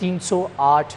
308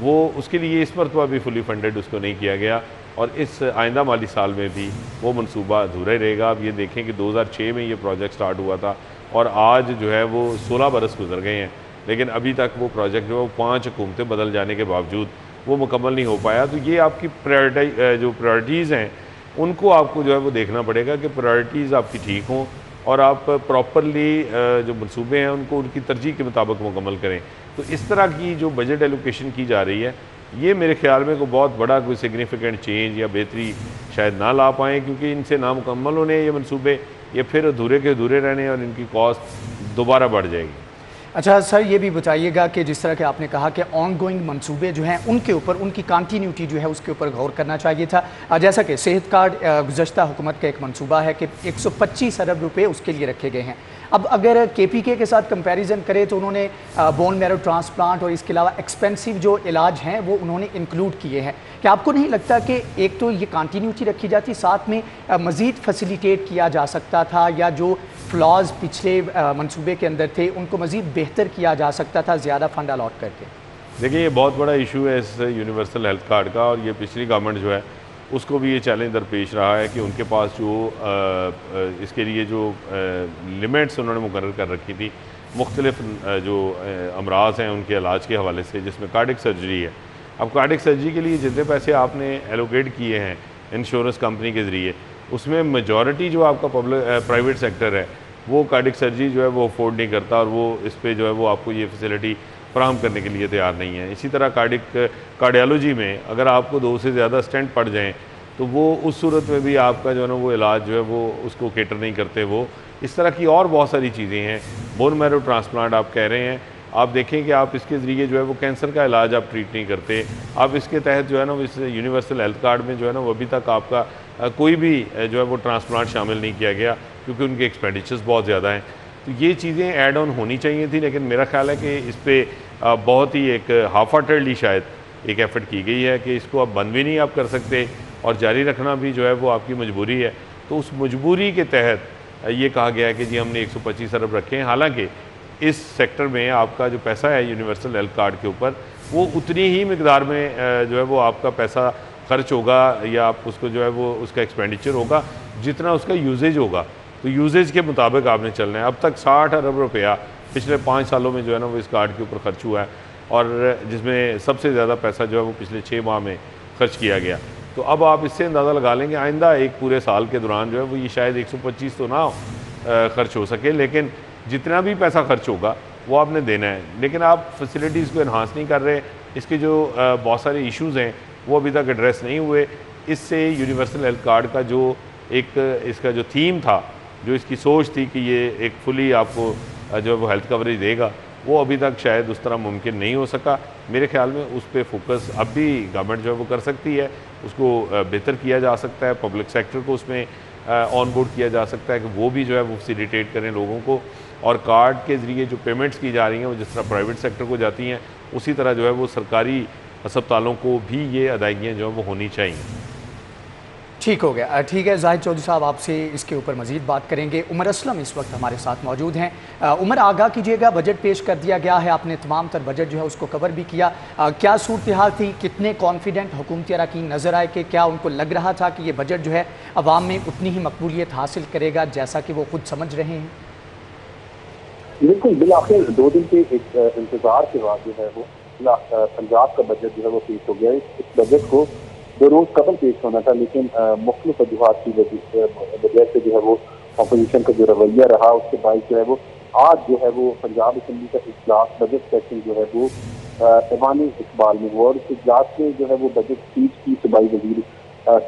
وہ اس کے لیے اس مرتبہ بھی فلی فنڈڈ اس کو نہیں کیا گیا، اور اس آئندہ مالی سال میں بھی وہ منصوبہ ادھورا رہے گا۔ اب یہ دیکھیں کہ 2006 میں یہ پروجیکٹ سٹارٹ ہوا تھا اور آج جو ہے وہ 16 برس گزر گئے ہیں، لیکن ابھی تک وہ پروجیکٹ جو ہے وہ 5 حکومتیں بدل جانے کے باوجود وہ مکمل نہیں ہو پایا۔ تو یہ آپ کی پرائرٹیز ہیں ان کو آپ کو جو ہے وہ دیکھنا پڑے گا کہ پرائرٹیز آپ کی ٹھیک ہوں اور آپ پراپرلی جو منصوبے ہیں ان کو ان کی ترجیح کے مطابق مکمل کریں۔ تو اس طرح کی جو بجٹ ایلوکیشن کی جا رہی ہے یہ میرے خیال میں کوئی بہت بڑا کوئی سگنیفیکنٹ چینج یا بہتری شاید نہ لا پائیں، کیونکہ ان سے نامکمل ہونے یہ منصوبے یہ پھر ادھورے کے ادھورے رہنے اور ان کی کاسٹ دوبارہ بڑھ جائے گی۔ اچھا سر، یہ بھی بتائیے گا کہ جس طرح کہ آپ نے کہا کہ آن گوئنگ منصوبے جو ہیں ان کے اوپر ان کی کانٹینیوٹی جو ہے اس کے اوپر غور کرنا چاہیے تھا، جیسا کہ صحت کارڈ گزشتہ حکومت کا ایک منصوبہ ہے کہ 125 ارب روپے اس کے لیے رکھے گئے ہیں۔ اب اگر کے پی کے ساتھ کمپیریزن کرے تو انہوں نے بون میرو ٹرانسپلانٹ اور اس کے علاوہ ایکسپینسو جو علاج ہیں وہ انہوں نے انکلوڈ کیے ہیں۔ کیا آپ کو نہیں لگتا کہ ایک تو یہ کانٹینیوٹی رکھی جاتی، ساتھ میں مزید فیسیلیٹیٹ کیا جا سکتا تھا، یا جو فلاز پچھلے منصوبے کے اندر تھے ان کو مزید بہتر کیا جا سکتا تھا زیادہ فنڈ الاٹ کر کے؟ دیکھیں یہ بہت بڑا ایشو ہے اس یونیورسل ہیلتھ کارڈ کا، اور یہ پچھلی گورنمنٹ جو ہے اس کو بھی یہ چیلنج درپیش رہا ہے کہ ان کے پاس جو اس کے لیے جو لمٹس انہوں نے مقرر کر رکھی تھی مختلف جو امراض ہیں ان کے علاج کے حوالے سے، جس میں کارڈک سرجری ہے۔ اب کارڈک سرجری کے لیے جتنے پیسے آپ نے ایلوکیٹ کیے ہیں انشورنس کمپنی کے ذریعے، اس میں میجورٹی جو آپ کا پرائیویٹ سیکٹر ہے وہ کارڈک سرجری جو ہے وہ افورڈ نہیں کرتا، اور وہ اس پہ جو ہے وہ آپ کو یہ فیسلٹی فراہم کرنے کے لیے تیار نہیں ہے۔ اسی طرح کارڈیالوجی میں اگر آپ کو 2 سے زیادہ اسٹینٹ پڑ جائیں تو وہ اس صورت میں بھی آپ کا جو ہے نا وہ علاج جو ہے وہ اس کو کیٹر نہیں کرتے۔ وہ اس طرح کی اور بہت ساری چیزیں ہیں۔ بون میرو ٹرانسپلانٹ آپ کہہ رہے ہیں، آپ دیکھیں کہ آپ اس کے ذریعے جو ہے وہ کینسر کا علاج آپ ٹریٹ نہیں کرتے۔ آپ اس کے تحت جو ہے نا اس یونیورسل ہیلتھ کارڈ میں جو ہے نا وہ ابھی تک آپ کا کوئی بھی جو ہے وہ ٹرانسپلانٹ شامل نہیں کیا گیا، کیونکہ ان کے ایکسپینڈیچرز بہت زیادہ ہیں۔ تو یہ چیزیں ایڈ آن ہونی چاہیے تھی، لیکن میرا خیال ہے کہ اس پہ بہت ہی ایک ہاف ہارٹیڈلی شاید ایک ایفرٹ کی گئی ہے کہ اس کو آپ بند بھی نہیں آپ کر سکتے، اور جاری رکھنا بھی جو ہے وہ آپ کی مجبوری ہے۔ تو اس مجبوری کے تحت یہ کہا گیا ہے کہ جی ہم نے 125 ارب رکھے ہیں، حالانکہ اس سیکٹر میں آپ کا جو پیسہ ہے یونیورسل ہیلتھ کارڈ کے اوپر وہ اتنی ہی مقدار میں جو ہے وہ آپ کا پیسہ خرچ ہوگا، یا آپ اس کو جو ہے وہ اس کا ایکسپینڈیچر ہوگا جتنا اس کا یوزیج ہوگا۔ تو یوزیج کے مطابق آپ نے چلنا ہے۔ اب تک 60 ارب روپیہ پچھلے 5 سالوں میں جو ہے نا وہ اس کارڈ کے اوپر خرچ ہوا ہے، اور جس میں سب سے زیادہ پیسہ جو ہے وہ پچھلے 6 ماہ میں خرچ کیا گیا۔ تو اب آپ اس سے اندازہ لگا لیں کہ آئندہ ایک پورے سال کے دوران جو ہے وہ یہ شاید 125 تو نہ خرچ ہو سکے، لیکن جتنا بھی پیسہ خرچ ہوگا وہ آپ نے دینا ہے۔ لیکن آپ فیسلٹیز کو انہانس نہیں کر رہے، اس کے جو بہت سارے ایشوز ہیں وہ ابھی تک ایڈریس نہیں ہوئے۔ اس سے یونیورسل ہیلتھ کارڈ کا جو ایک اس کا جو تھیم تھا، جو اس کی سوچ تھی کہ یہ ایک فلی آپ کو جو وہ ہیلتھ کوریج دے گا، وہ ابھی تک شاید اس طرح ممکن نہیں ہو سکا۔ میرے خیال میں اس پہ فوکس اب بھی گورنمنٹ جو ہے وہ کر سکتی ہے، اس کو بہتر کیا جا سکتا ہے، پبلک سیکٹر کو اس میں آن بورڈ کیا جا سکتا ہے کہ وہ بھی جو ہے وہ فیسیلیٹیٹ کریں لوگوں کو، اور کارڈ کے ذریعے جو پیمنٹس کی جا رہی ہیں وہ جس طرح پرائیویٹ سیکٹر کو جاتی ہیں اسی طرح جو ہے وہ سرکاری ہسپتالوں کو بھی یہ ادائیگیاں جو ہیں وہ ہونی چاہیے۔ ٹھیک ہو گیا، ٹھیک ہے زاہد چودھری صاحب، آپ سے اس کے اوپر مزید بات کریں گے۔ عمر اسلم اس وقت ہمارے ساتھ موجود ہیں۔ عمر، آگاہ کیجیے گا، بجٹ پیش کر دیا گیا ہے، آپ نے تمام تر بجٹ جو ہے اس کو کور بھی کیا، کیا صورتحال تھی؟ کتنے کانفیڈنٹ حکومتی اراکین نظر آئے کہ کیا ان کو لگ رہا تھا کہ یہ بجٹ جو ہے عوام میں اتنی ہی مقبولیت حاصل کرے گا جیسا کہ وہ خود سمجھ رہے ہیں؟ بالکل، بالآخر 2 دن کے ایک انتظار کے بعد جو ہے وہ پنجاب کا بجٹ جو ہے وہ پیش ہو گیا۔ اس بجٹ کو 2 روز قبل پیش ہونا تھا، لیکن مختلف وجوہات کی وجہ سے جو ہے وہ اپوزیشن کا جو رویہ رہا، اس کے باعث جو ہے وہ آج جو ہے وہ پنجاب اسمبلی کا اجلاس بجٹ سیشن جو ہے وہ ایوان اقبال میں ہوا، اور اس اجلاس میں جو ہے وہ بجٹ اسپیچ کی صوبائی وزیر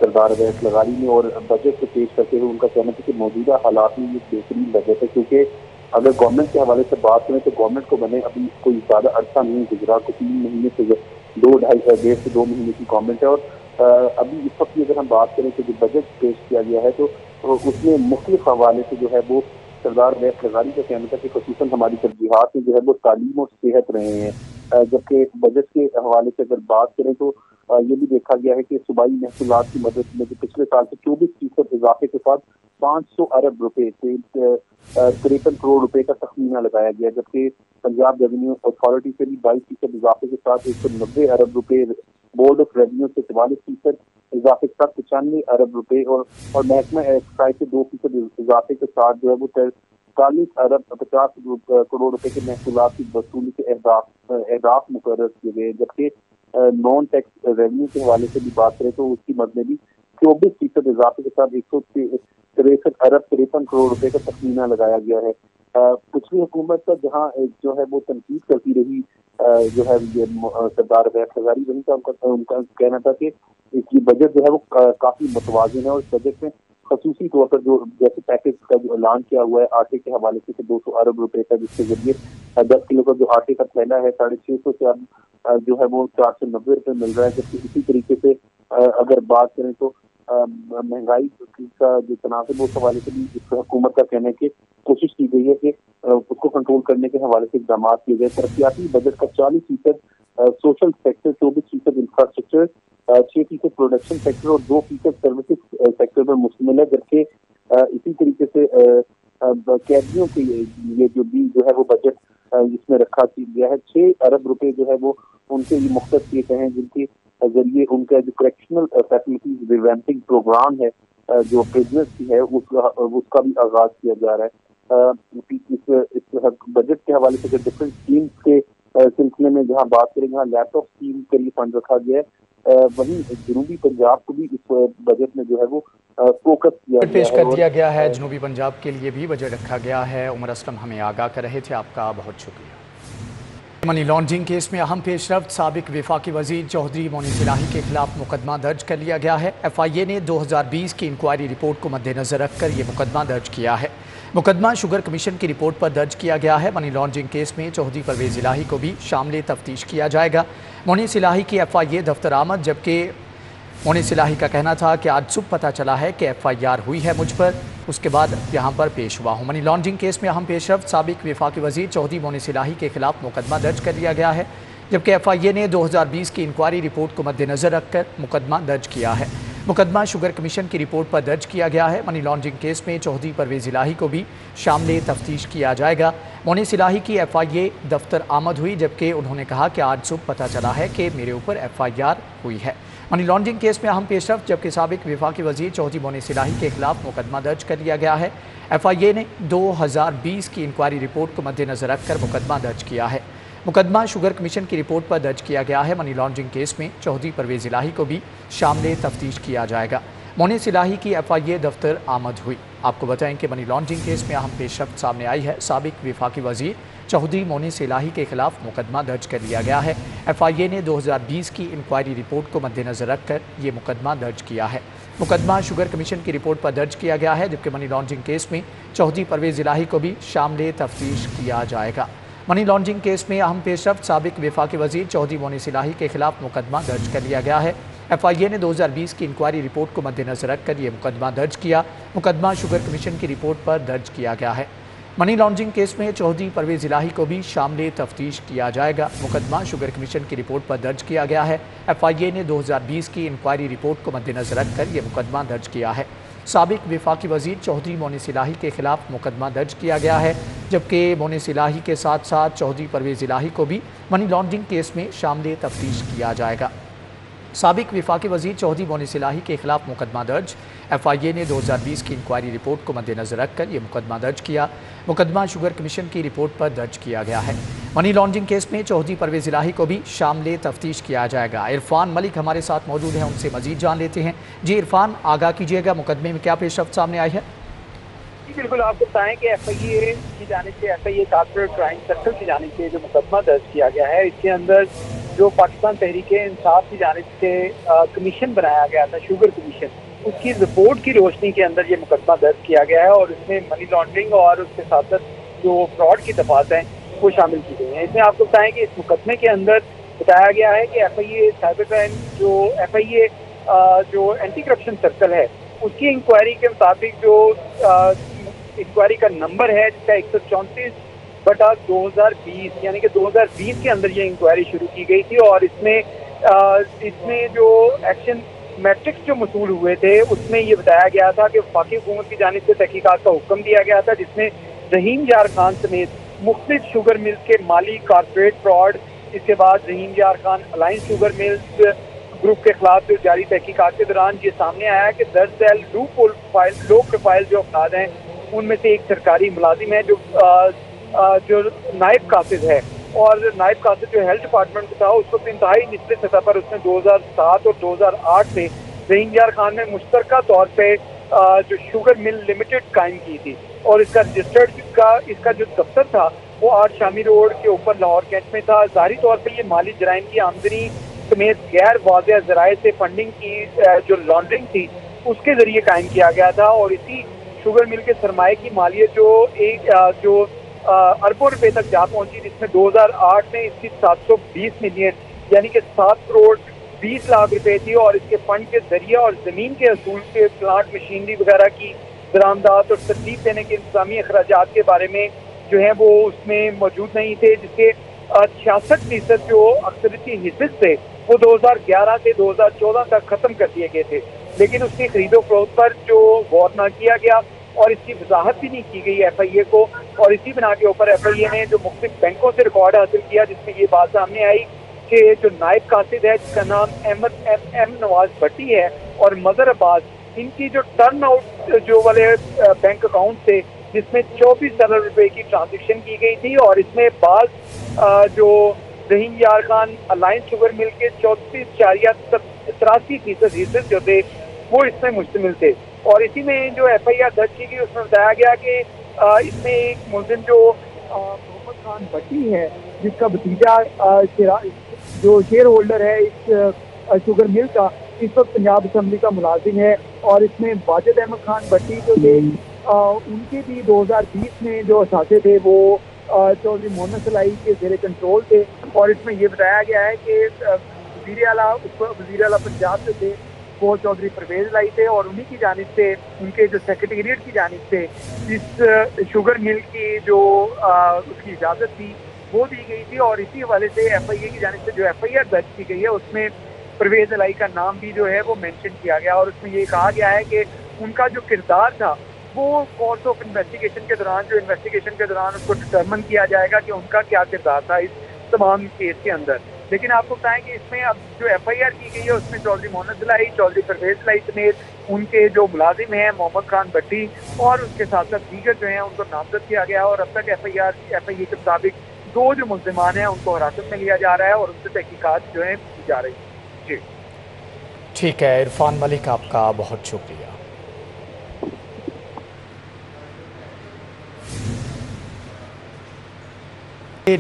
سردار اویس لغاری نے، اور بجٹ کو پیش کرتے ہوئے ان کا کہنا تھا کہ موجودہ حالات میں یہ بہترین بجٹ ہے، کیونکہ اگر گورنمنٹ کے حوالے سے بات کریں تو گورنمنٹ کو بنے ابھی کوئی زیادہ عرصہ نہیں گزرا، کو 3 مہینے سے 1.5 سے 2 مہینے کی گورنمنٹ ہے، اور ابھی اس وقت اگر ہم بات کریں کہ جو بجٹ پیش کیا گیا ہے تو اس میں مختلف حوالے سے جو ہے وہ سردار اویس لغاری کا کہنا تھا کہ خصوصاً ہماری ترجیحات میں جو ہے وہ تعلیم اور صحت رہے ہیں، جبکہ بجٹ کے حوالے سے اگر بات کریں تو یہ بھی دیکھا گیا ہے کہ صوبائی محصولات کی مدد میں جو پچھلے سال سے 24% اضافے کے ساتھ 500 ارب روپے 53 کروڑ روپے کا تخمینہ لگایا گیا، جبکہ پنجاب ریونیو اتھارٹی سے بھی 22% اضافے کے ساتھ 190 ارب روپے، بورڈ آف ریونیو سے 44% اضافے کے ساتھ 95 ارب روپے اور محکمہ ایکسائز سے 2% اضافے کے ساتھ جو ہے وہ 43 ارب 50 کروڑ روپے کے محصولات کی وصولی کے اہداف مقرر کیے گئے، جبکہ نان ٹیکس ریونیو کے حوالے سے بھی بات کریں تو اس کی مد میں بھی 24% اضافے کے ساتھ 163 ارب 53 کروڑ روپے کا تخمینہ لگایا گیا ہے۔ پچھلی حکومت کا جہاں جو ہے وہ تنقید کرتی رہی جو ہے یہ سردار عبید ہزاری، وہیں کا ان کا کہنا تھا کہ اس کی بجٹ جو ہے وہ کافی متوازن ہے، اور اس بجٹ میں خصوصی طور پر جو جیسے پیکیج کا جو اعلان کیا ہوا ہے آٹے کے حوالے سے 200 ارب روپے کا، جس کے ذریعے 10 کلو کا جو آٹے کا تھیلا ہے 650 سے اب جو ہے وہ 490 روپے مل رہا ہے، جبکہ اسی طریقے سے اگر بات کریں تو مہنگائی کا جو تناسب اس حوالے سے بھی اس حکومت کا کہنا ہے کہ کوشش کی گئی ہے کہ اس کو کنٹرول کرنے کے حوالے سے اقدامات کیے گئے۔ ترقیاتی بجٹ کا 40% social sector, 24% infrastructure, 6% production sector اور 2% سروسز سیکٹر پر مشتمل ہے، جبکہ اسی طریقے سے قیدیوں کے لیے جو ہے وہ بجٹ اس میں رکھا گیا ہے 6 ارب روپے جو ہے وہ ان کے لیے مختص کیے گئے ہیں، جن کے ذریعے ان کا جو کریکشنل فیسلٹیز ریویمپنگ پروگرام ہے جو پرزنرز کی ہے اس کا بھی آغاز کیا جا رہا ہے۔ اس بجٹ کے حوالے سے ڈفرینٹ اسکیمز کے سلسلے میں جہاں بات کریں جہاں لیپ ٹاپ اسکیم کے لیے فنڈ رکھا گیا ہے، وہیں جنوبی پنجاب کو بھی اس بجٹ میں جو ہے وہ فوکس کیا گیا پیش ہے کر دیا گیا ہے۔ جنوبی پنجاب کے لیے بھی بجٹ رکھا گیا ہے۔ عمر اسلم ہمیں آگاہ کر رہے تھے، آپ کا بہت شکریہ۔ منی لانڈرنگ کیس میں اہم پیش رفت، سابق وفاقی وزیر چودھری مونس الہی کے خلاف مقدمہ درج کر لیا گیا ہے۔ ایف آئی اے نے 2020 کی انکوائری رپورٹ کو مد نظر رکھ کر یہ مقدمہ درج کیا ہے۔ مقدمہ شوگر کمیشن کی رپورٹ پر درج کیا گیا ہے۔ منی لانڈرنگ کیس میں چودھری پرویز الہی کو بھی شامل تفتیش کیا جائے گا۔ مونس الہی کی ایف آئی اے دفتر آمد، جبکہ مونس الہی کا کہنا تھا کہ آج صبح پتہ چلا ہے کہ ایف آئی آر ہوئی ہے مجھ پر، اس کے بعد یہاں پر پیش ہوا ہوں۔ منی لانڈرنگ کیس میں اہم پیش رفت، سابق وفاقی وزیر چودھری مونس الہی کے خلاف مقدمہ درج کر لیا گیا ہے، جبکہ ایف آئی اے نے 2020 کی انکوائری رپورٹ کو مد نظر رکھ کر مقدمہ درج کیا ہے۔ مقدمہ شوگر کمیشن کی رپورٹ پر درج کیا گیا ہے۔ منی لانڈرنگ کیس میں چودھری پرویز الہی کو بھی شامل تفتیش کیا جائے گا۔ مونس الہی کی ایف آئی اے دفتر آمد ہوئی، جبکہ انہوں نے کہا کہ آج صبح پتہ چلا ہے کہ میرے اوپر ایف آئی آر ہوئی ہے۔ منی لانڈرنگ کیس میں اہم پیش رفت، جبکہ سابق وفاقی وزیر چودھری مونس الہی کے خلاف مقدمہ درج کر لیا گیا ہے۔ ایف آئی اے نے 2020 کی انکوائری رپورٹ کو مد نظر رکھ کر مقدمہ درج کیا ہے۔ مقدمہ شوگر کمیشن کی رپورٹ پر درج کیا گیا ہے۔ منی لانڈرنگ کیس میں چودھری پرویز الہی کو بھی شامل تفتیش کیا جائے گا۔ مونس الہی کی ایف آئی اے دفتر آمد ہوئی۔ آپ کو بتائیں کہ منی لانڈرنگ کیس میں اہم پیش رفت سامنے آئی ہے۔ سابق وفاقی وزیر چودھری مونس الہی کے خلاف مقدمہ درج کر لیا گیا ہے۔ ایف آئی اے نے 2020 کی انکوائری رپورٹ کو مد نظر رکھ کر یہ مقدمہ درج کیا ہے۔ مقدمہ شوگر کمیشن کی رپورٹ پر درج کیا گیا ہے، جبکہ منی لانڈرنگ کیس میں چودھری پرویز الہی کو بھی شامل تفتیش کیا جائے گا۔ منی لانڈرنگ کیس میں اہم پیش رفت، سابق وفاقی وزیر چودھری مونس الہی کے خلاف مقدمہ درج کر لیا گیا ہے۔ ایف آئی اے نے 2020 کی انکوائری رپورٹ کو مد نظر رکھ کر یہ مقدمہ درج کیا۔ مقدمہ شوگر کمیشن کی رپورٹ پر درج کیا گیا ہے۔ منی لانڈرنگ کیس میں چودھری پرویز الہی کو بھی شامل تفتیش کیا جائے گا۔ مقدمہ شوگر کمیشن کی رپورٹ پر درج کیا گیا ہے۔ ایف آئی اے نے 2020 کی انکوائری رپورٹ کو مد نظر رکھ کر یہ مقدمہ درج کیا ہے۔ سابق وفاقی وزیر چودھری مونس الہی کے خلاف مقدمہ درج کیا گیا ہے، جبکہ مونس الہی کے ساتھ ساتھ چودھری پرویز الہی کو بھی منی لانڈرنگ کیس میں شامل تفتیش کیا جائے گا۔ سابق وفاقی وزیر چودھری مونس الہی کے خلاف مقدمہ درج، ایف آئی اے نے 2020 کی انکوائری رپورٹ کو مد نظر رکھ کر یہ مقدمہ درج کیا۔ مقدمہ شوگر کمیشن کی رپورٹ پر درج کیا گیا ہے۔ منی لانڈرنگ کیس میں چودھری پرویز الہی کو بھی شامل تفتیش کیا جائے گا۔ عرفان ملک ہمارے ساتھ موجود ہیں، ان سے مزید جان لیتے ہیں۔ جی عرفان، آگاہ کیجیے گا، مقدمے میں کیا پیش رفت سامنے آئی ہے؟ جی بالکل، آپ بتائیں کہ ایف آئی اے کی جانب سے F I A corporate crime sector کی جانب سے جو مقدمہ درج کیا گیا ہے، اس کے اندر جو پاکستان تحریک انصاف کی جانب سے کمیشن بنایا گیا تھا، شوگر کمیشن، اس کی رپورٹ کی روشنی کے اندر یہ مقدمہ درج کیا گیا ہے، اور اس میں منی لانڈرنگ اور اس کے ساتھ ساتھ جو فراڈ کی دفعات ہیں وہ شامل کی گئی ہیں۔ اس میں آپ کو بتائیں کہ اس مقدمے کے اندر بتایا گیا ہے کہ F I A cyber crime جو ایف آئی اے جو اینٹی کرپشن سرکل ہے، اس کی انکوائری کے مطابق جو انکوائری کا نمبر ہے جس کا 134/2020، یعنی کہ 2020 کے اندر یہ انکوائری شروع کی گئی تھی، اور اس میں اس میں جو ایکشن میٹرکس جو مصول ہوئے تھے اس میں یہ بتایا گیا تھا کہ وفاقی حکومت کی جانب سے تحقیقات کا حکم دیا گیا تھا، جس میں رحیم یار خان سمیت مختلف شوگر ملز کے مالی کارپوریٹ فراڈ، اس کے بعد رحیم یار Khan alliance sugar mills group کے خلاف جو جاری تحقیقات کے دوران یہ سامنے آیا کہ 10 ذیل لو پروفائل جو افراد ہیں ان میں سے ایک سرکاری ملازم ہے جو نائب قاصد ہے، اور نائب قاصد جو ہیلتھ ڈپارٹمنٹ کا تھا اس وقت انتہائی نچلے سطح پر اس نے 2007 اور 2008 سے رحیم یار خان نے مشترکہ طور پہ جو شوگر مل لمیٹڈ قائم کی تھی، اور اس کا رجسٹرڈ اس کا جو دفتر تھا وہ 8 شامی روڈ کے اوپر لاہور کینٹ میں تھا۔ ظاہری طور پہ یہ مالی جرائم کی آمدنی سمیت غیر واضح ذرائع سے فنڈنگ کی جو لانڈرنگ تھی اس کے ذریعے قائم کیا گیا تھا، اور اسی شوگر مل کے سرمایہ کی مالیت جو اربوں روپے تک جا پہنچی، جس میں 2008 میں اس کی 720 ملین یعنی کہ 7 کروڑ 20 لاکھ روپے تھی، اور اس کے فنڈ کے ذریعہ اور زمین کے اصول کے پلانٹ مشینری وغیرہ کی درآمدات اور ترتیب دینے کے انتظامی اخراجات کے بارے میں جو ہیں وہ اس میں موجود نہیں تھے، جس کے 66% جو اکثریتی حصص تھے وہ 2011 سے 2014 تک ختم کر دیے گئے تھے، لیکن اس کی خرید و فروخت پر جو غور نہ کیا گیا اور اس کی وضاحت بھی نہیں کی گئی ایف آئی اے کو، اور اسی بنا کے اوپر ایف آئی اے نے جو مختلف بینکوں سے ریکارڈ حاصل کیا جس میں یہ بات سامنے آئی کہ جو نائب قاصد ہے جس کا نام احمد ایم نواز بھٹی ہے اور مظہر عباس، ان کی جو ٹرن آؤٹ جو والے بینک اکاؤنٹ تھے جس میں 24 ارب روپے کی ٹرانزیکشن کی گئی تھی، اور اس میں بعض جو رحیم یار خان الائنس شوگر مل کے 34.83% حصص جو تھے وہ اس میں مشتمل تھے، اور اسی میں جو ایف آئی آر درج کی گئی اس میں بتایا گیا کہ اس میں ایک ملزم جو محمد خان بھٹی ہے جس کا بھتیجا جو شیئر ہولڈر ہے اس شوگر مل کا، اس وقت پنجاب اسمبلی کا ملازم ہے، اور اس میں واجد احمد خان بھٹی جو تھے ان کے بھی 2020 میں جو اثاثے تھے وہ چودھری محمد صلاحی کے زیر کنٹرول تھے، اور اس میں یہ بتایا گیا ہے کہ وزیر اعلیٰ پنجاب سے تھے وہ چودھری پرویز لائی تھے، اور انہی کی جانب سے ان کے جو سیکریٹریٹ کی جانب سے اس شوگر مل کی جو اس کی اجازت تھی وہ دی گئی تھی، اور اسی حوالے سے ایف آئی اے کی جانب سے جو ایف آئی آر درج کی گئی ہے اس میں پرویز لائی کا نام بھی جو ہے وہ مینشن کیا گیا، اور اس میں یہ کہا گیا ہے کہ ان کا جو کردار تھا وہ کورس آف انویسٹیگیشن کے دوران اس کو ڈٹرمن کیا جائے گا کہ ان کا کیا کردار تھا اس تمام کیس کے اندر۔ لیکن آپ کو بتائیں کہ اس میں اب جو ایف آئی آر کی گئی ہے اس میں چودھری محمد صلاحی، چودھری پرویز لائی سمیت ان کے جو ملازم ہیں محمد خان بھٹی اور اس کے ساتھ ساتھ دیگر جو ہیں ان کو نامزد کیا گیا، اور اب تک ایف آئی اے کے مطابق 2 جو ملزمان ہیں ان کو حراست میں لیا جا رہا ہے اور ان سے تحقیقات جو ہیں کی جا رہی ہیں۔ جی ٹھیک ہے عرفان ملک، آپ کا بہت شکریہ۔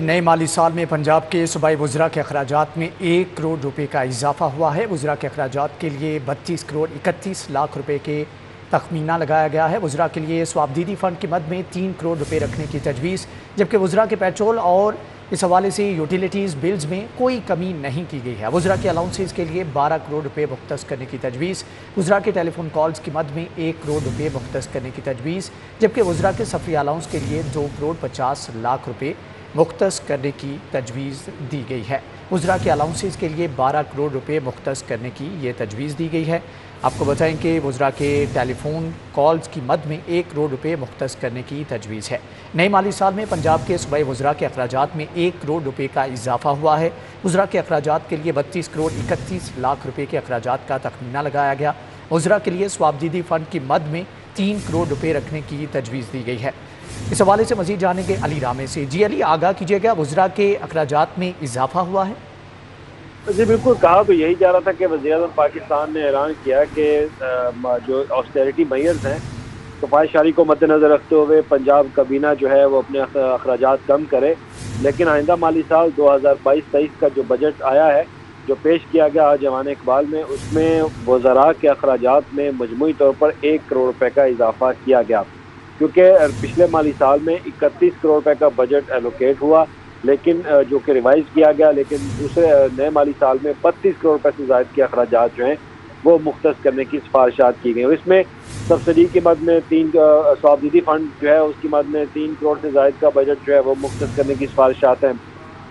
نئے مالی سال میں پنجاب کے صوبائی وزراء کے اخراجات میں 1 کروڑ روپے کا اضافہ ہوا ہے۔ وزراء کے اخراجات کے لیے 32 کروڑ 31 لاکھ روپے کے تخمینہ لگایا گیا ہے۔ وزراء کے لیے سوابدیدی فنڈ کی مد میں 3 کروڑ روپے رکھنے کی تجویز، جبکہ وزراء کے پیٹرول اور اس حوالے سے یوٹیلیٹیز بلز میں کوئی کمی نہیں کی گئی ہے۔ وزراء کے الاؤنسز کے لیے 12 کروڑ روپے مختص کرنے کی تجویز، وزراء کے ٹیلی فون کالز کی مد میں 1 کروڑ روپے مختص کرنے کی تجویز، جبکہ وزراء کے سفری الاؤنس کے لیے 2 کروڑ 50 لاکھ روپے مختص کرنے کی تجویز دی گئی ہے۔ وزراء کے الاؤنسز کے لیے 12 کروڑ روپے مختص کرنے کی یہ تجویز دی گئی ہے۔ آپ کو بتائیں کہ وزراء کے ٹیلی فون کالز کی مد میں 1 کروڑ روپے مختص کرنے کی تجویز ہے۔ نئے مالی سال میں پنجاب کے صوبائی وزراء کے اخراجات میں 1 کروڑ روپے کا اضافہ ہوا ہے۔ وزراء کے اخراجات کے لیے 32 کروڑ 31 لاکھ روپے کے اخراجات کا تخمینہ لگایا گیا۔ وزراء کے لیے سوابدیدی فنڈ کی مد میں 3 کروڑ روپے رکھنے کی تجویز دی گئی ہے۔ اس حوالے سے مزید جانیں گے علی رامے سے۔ جی علی، آگاہ کیجیے گا، وزراء کے اخراجات میں اضافہ ہوا ہے؟ جی بالکل، کہا تو یہی جا رہا تھا کہ وزیراعظم پاکستان نے اعلان کیا کہ جو آسٹیریٹی میئرز ہیں کفایت کو مد نظر رکھتے ہوئے پنجاب کابینہ جو ہے وہ اپنے اخراجات کم کرے، لیکن آئندہ مالی سال 2022-23 کا جو بجٹ آیا ہے جو پیش کیا گیا آج ایوان اقبال میں، اس میں وزراء کے اخراجات میں مجموعی طور پر 1 کروڑ روپے کا اضافہ کیا گیا، کیونکہ پچھلے مالی سال میں 31 کروڑ روپے کا بجٹ ایلوکیٹ ہوا، لیکن جو کہ ریوائز کیا گیا، لیکن دوسرے نئے مالی سال میں 32 کروڑ روپے سے زائد کے اخراجات جو ہیں وہ مختص کرنے کی سفارشات کی گئی۔ اس میں سبسڈی کی مد میں سوابدیدی فنڈ جو ہے اس کی مد میں 3 کروڑ سے زائد کا بجٹ جو ہے وہ مختص کرنے کی سفارشات ہیں۔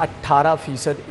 18%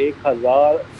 1000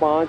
5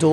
2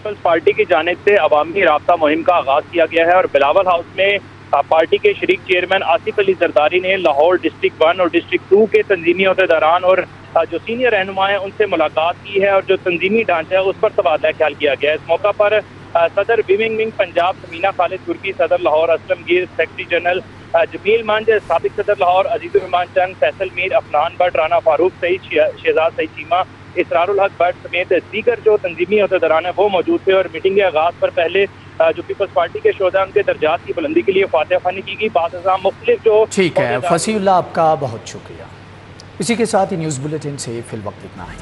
پیپلز پارٹی کی جانب سے عوامی رابطہ مہم کا آغاز کیا گیا ہے اور بلاول ہاؤس میں پارٹی کے شریک چیئرمین آصف علی زرداری نے لاہور ڈسٹرکٹ 1 اور ڈسٹرکٹ 2 کے تنظیمی عہدیداران اور جو سینئر رہنما ہیں ان سے ملاقات کی ہے اور جو تنظیمی ڈھانچہ ہے اس پر تبادلہ خیال کیا گیا ہے۔ اس موقع پر صدر ونگ پنجاب سمینہ خالد ترکی، صدر لاہور اسلم گیر، سیکرٹری جنرل جمیل منج، سابق صدر لاہور عزیز الرحمان چند، فیصل میر، Afnan but, Rana Farooq Saeed, Shahzad Saeed Cheema, Israr ul Haq but سمیت دیگر جو تنظیمی عہدیداران ہیں وہ موجود تھے اور میٹنگ کے آغاز پر پہلے جو پیپلز پارٹی کے شہداء ان کے درجات کی بلندی کے لیے فاتحہ خوانی کی گئی۔ بعد ازاں مختلف جو ٹھیک ہے، فصیح اللہ آپ کا بہت شکریہ۔ اسی کے ساتھ ہی نیوز بلیٹن سے فی الوقت اتنا ہے۔